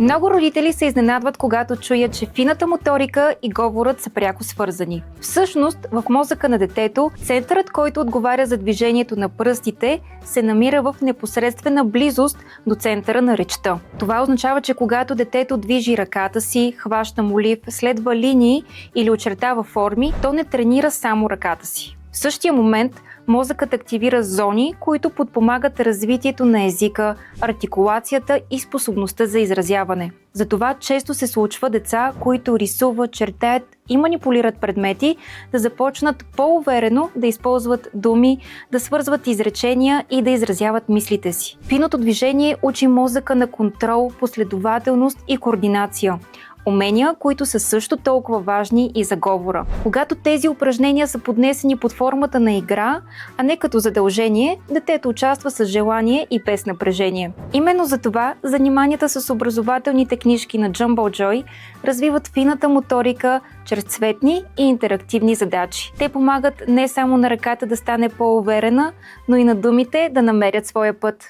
Много родители се изненадват, когато чуят, че фината моторика и говорът са пряко свързани. Всъщност, в мозъка на детето, центърът, който отговаря за движението на пръстите, се намира в непосредствена близост до центъра на речта. Това означава, че когато детето движи ръката си, хваща молив, следва линии или очертава форми, то не тренира само ръката си. В същия момент мозъкът активира зони, които подпомагат развитието на езика, артикулацията и способността за изразяване. Затова често се случва деца, които рисуват, чертаят и манипулират предмети, да започнат по-уверено да използват думи, да свързват изречения и да изразяват мислите си. Финото движение учи мозъка на контрол, последователност и координация. Умения, които са също толкова важни и за говора. Когато тези упражнения са поднесени под формата на игра, а не като задължение, детето участва с желание и без напрежение. Именно за това заниманията с образователните книжки на Jumbo Joy развиват фината моторика чрез цветни и интерактивни задачи. Те помагат не само на ръката да стане по-уверена, но и на думите да намерят своя път.